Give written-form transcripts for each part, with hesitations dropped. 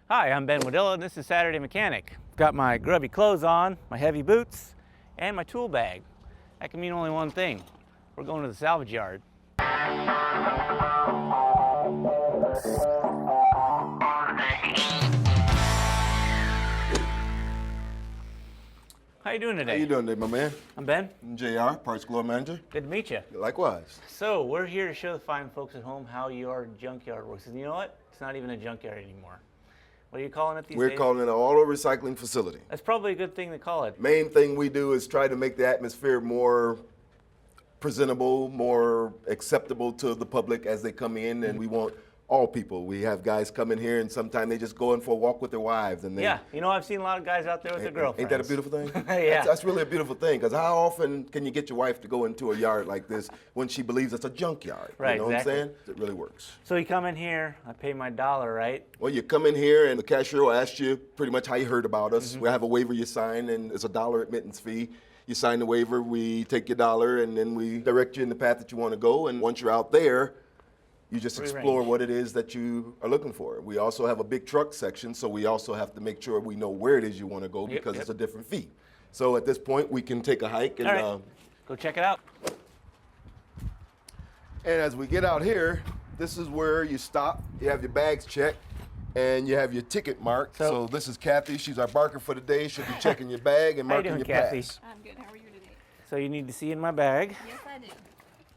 Hi, I'm Ben Wojdyla, and this is Saturday Mechanic. Got my grubby clothes on, my heavy boots, and my tool bag. That can mean only one thing. We're going to the salvage yard. How you doing today? How you doing today, my man? I'm Ben. I'm JR, Parts Glow Manager. Good to meet you. Likewise. So we're here to show the fine folks at home how your junkyard works. And you know what? It's not even a junkyard anymore. What are you calling it these days? We're calling it an auto recycling facility. That's probably a good thing to call it. Main thing we do is try to make the atmosphere more presentable, more acceptable to the public as they come in, and we want all people. We have guys come in here and sometimes they just go in for a walk with their wives. And Yeah, you know, I've seen a lot of guys out there with their girlfriends. Ain't that a beautiful thing? Yeah. That's really a beautiful thing, because how often can you get your wife to go into a yard like this when she believes it's a junkyard? Right, you know exactly. what I'm saying? It really works. So you come in here, I pay my $1, right? Well, you come in here and the cashier will ask you pretty much how you heard about us. We have a waiver you sign, and it's a $1 admittance fee. You sign the waiver, we take your $1, and then we direct you in the path that you want to go. And once you're out there, you just explore what it is that you are looking for. We also have a big truck section, so we also have to make sure we know where it is you want to go, because it's a different fee. So at this point, we can take a hike and go check it out. And as we get out here, this is where you stop. You have your bags checked, and you have your ticket marked. So this is Kathy. She's our barker for the day. She'll be checking your bag and marking your Kathy? pass. I'm good. How are you today? So you need to see in my bag. Yes, I do.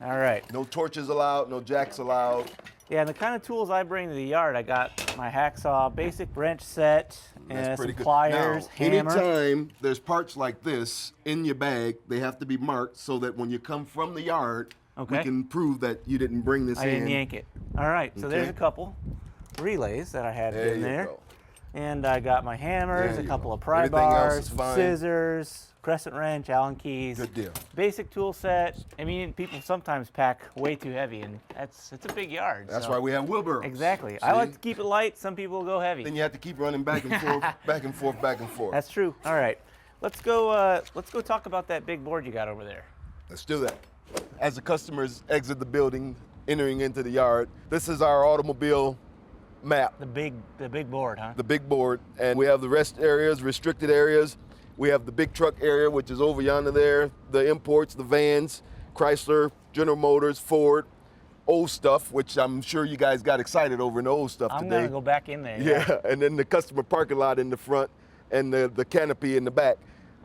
All right. No torches allowed, no jacks allowed. Yeah, and the kind of tools I bring to the yard, I got my hacksaw, basic wrench set, and some pliers, now, hammer. anytime there's parts like this in your bag, they have to be marked so that when you come from the yard, we can prove that you didn't bring this in. I didn't yank it. All right, so there's a couple relays that I had in there. Go. And I got my hammers, a couple of pry bars, some scissors, crescent wrench, Allen keys. Good deal. Basic tool set. I mean, people sometimes pack way too heavy, and it's a big yard. That's why we have wheelbarrows. Exactly. See? I like to keep it light. Some people go heavy. Then you have to keep running back and forth, back and forth, back and forth. That's true. All right, let's go talk about that big board you got over there. Let's do that. As the customers exit the building, entering into the yard, this is our automobile map. The big board, huh? The big board, and we have the rest areas, restricted areas. We have the big truck area, which is over yonder there, the imports, the vans, Chrysler, General Motors, Ford, old stuff, which I'm sure you guys got excited over in the old stuff today. I'm gonna go back in there. Yeah, and then the customer parking lot in the front and the canopy in the back.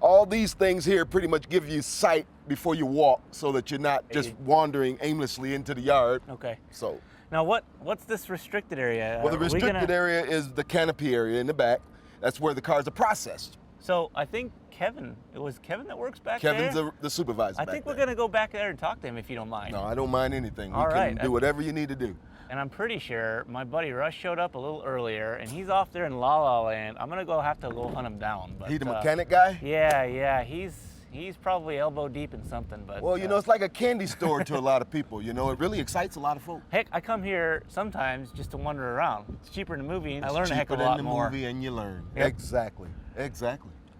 All these things here pretty much give you sight before you walk, so that you're not just wandering aimlessly into the yard. Okay. So. Now what's this restricted area? Well, the restricted area is the canopy area in the back. That's where the cars are processed. So I think it was Kevin that works back Kevin's there? the supervisor I think we're going to go back there and talk to him if you don't mind. No, I don't mind anything. All right. You can do whatever you need to do. And I'm pretty sure my buddy Russ showed up a little earlier, and he's off there in La La Land. I'm going to have to go hunt him down. But, He the mechanic guy? Yeah. He's probably elbow deep in something. But well, you know, it's like a candy store to a lot of people. You know, it really excites a lot of folks. Heck, I come here sometimes just to wander around. It's cheaper than the movie. I learn a heck of a lot more. Cheaper than the movie, and you learn. Yep. Exactly.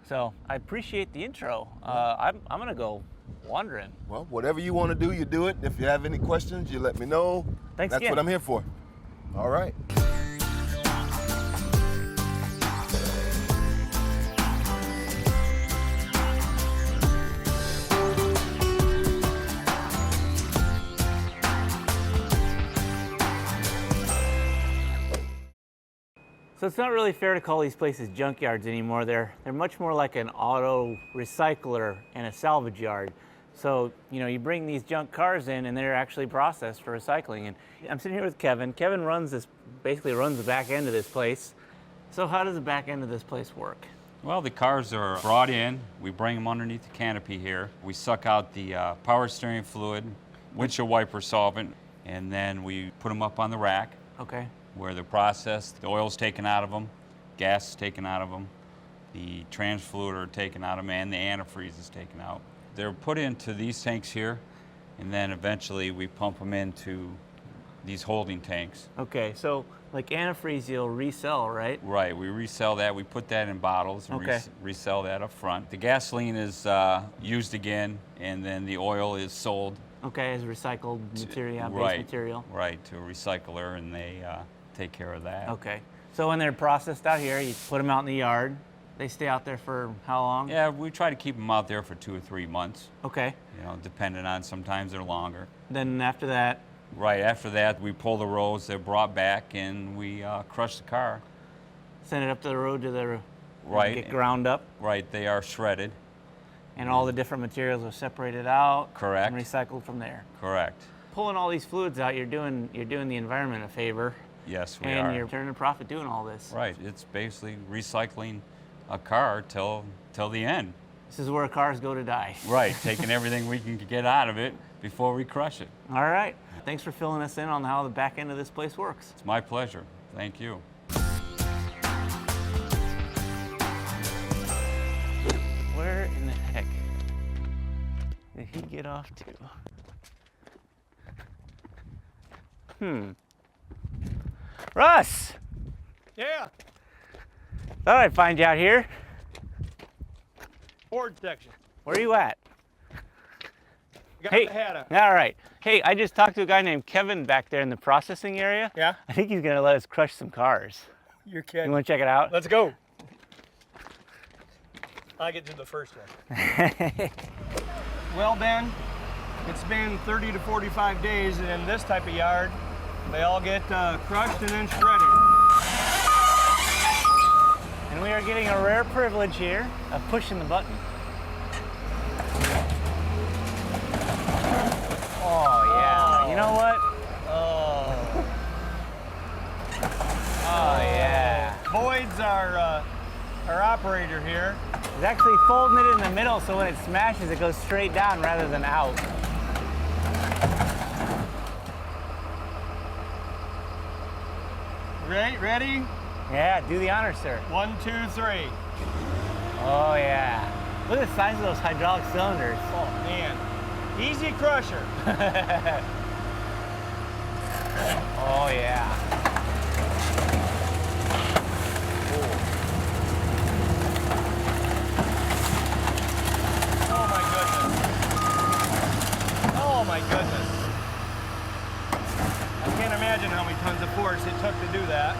So I appreciate the intro. I'm gonna go wandering. Well, whatever you want to do, you do it. If you have any questions, you let me know. Thanks That's again. what I'm here for. All right. So it's not really fair to call these places junkyards anymore. They're much more like an auto recycler and a salvage yard. So, you know, you bring these junk cars in and they're actually processed for recycling. And I'm sitting here with Kevin. Kevin basically runs the back end of this place. So how does the back end of this place work? Well, the cars are brought in. We bring them underneath the canopy here. We suck out the power steering fluid, windshield wiper solvent, and then we put them up on the rack. Okay. Where they're processed. The oil's taken out of them, gas is taken out of them, the trans fluid are taken out of them, and the antifreeze is taken out. They're put into these tanks here, and then eventually we pump them into these holding tanks. Okay, so like antifreeze you'll resell, right? Right, we resell that. We put that in bottles and resell that up front. The gasoline is used again, and then the oil is sold. Okay, as recycled material, base material. Right, to a recycler, and they take care of that. Okay. So when they're processed out here, you put them out in the yard. They stay out there for how long? Yeah, we try to keep them out there for 2 or 3 months. Okay. You know, depending on, sometimes they're longer. Then after that, Right after that, we pull the rows, they're brought back, and we crush the car. send it up to the road to the Right. get ground up, Right, they are shredded. and all the different materials are separated out. Correct. And recycled from there. Correct. Pulling all these fluids out, you're doing the environment a favor, Yes, we and are. you're turning a profit doing all this. Right, it's basically recycling a car till the end. This is where cars go to die. Right, taking everything we can get out of it before we crush it. All right. Thanks for filling us in on how the back end of this place works. It's my pleasure. Thank you. Where in the heck did he get off to? Russ! Yeah, Thought I'd find you out here. Ford section. Where are you at? Got Hey. the hat on. All right. Hey, I just talked to a guy named Kevin back there in the processing area. Yeah? I think he's gonna let us crush some cars. You're You kidding. wanna check it out? Let's go. I get to the first one. Well, Ben, it's been 30 to 45 days, and in this type of yard, they all get crushed and then shredded. And we are getting a rare privilege here of pushing the button. Oh yeah. You know what? Oh. Oh yeah. Boyd's our operator here. He's actually folding it in the middle so when it smashes it goes straight down rather than out. Ready? Yeah, do the honor, sir. 1, 2, 3. Oh yeah. Look at the size of those hydraulic cylinders. Oh, man. Easy crusher. Oh yeah. Oh, my goodness. Oh, my goodness. I can't imagine how many tons of force it took to do that.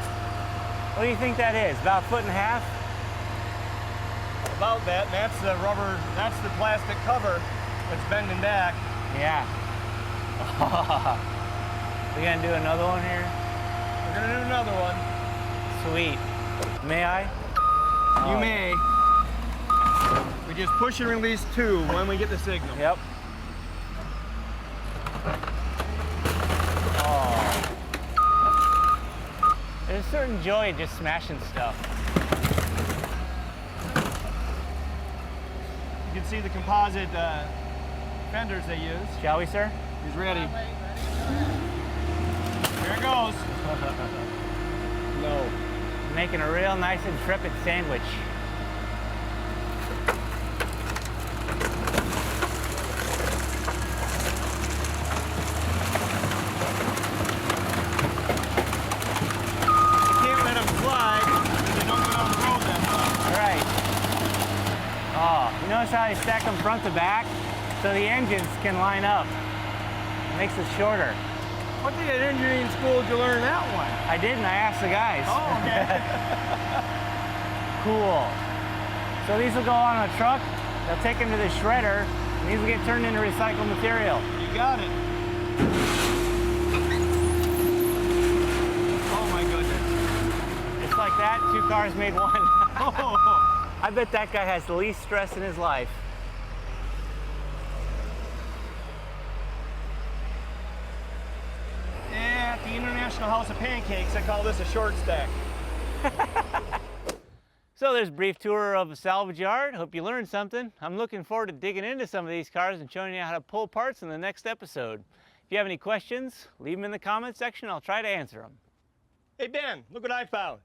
What do you think that is? About a foot and a half? About that, and that's the rubber, that's the plastic cover that's bending back. Yeah. We gonna do another one here? We're gonna do another one. Sweet. May I? You Oh. may. We just push and release 2 when we get the signal. Yep. Oh. There's a certain joy in just smashing stuff. You can see the composite fenders they use. Shall we, sir? He's ready. Here it goes. No. Making a real nice intrepid sandwich. Can't let them slide because they don't go down the road that much. All right. Oh, you notice how they stack them front to back? So the engines can line up. Makes it shorter. What did at engineering school did you learn that one? I did, and I asked the guys. Oh, okay. Cool. So these will go on a truck. They'll take them to the shredder, and these will get turned into recycled material. You got it. Oh my goodness. Just like that, 2 cars made one. Oh. I bet that guy has the least stress in his life. Yeah, at the International House of Pancakes, I call this a short stack. So there's a brief tour of a salvage yard. Hope you learned something. I'm looking forward to digging into some of these cars and showing you how to pull parts in the next episode. If you have any questions, leave them in the comment section. I'll try to answer them. Hey Ben, look what I found.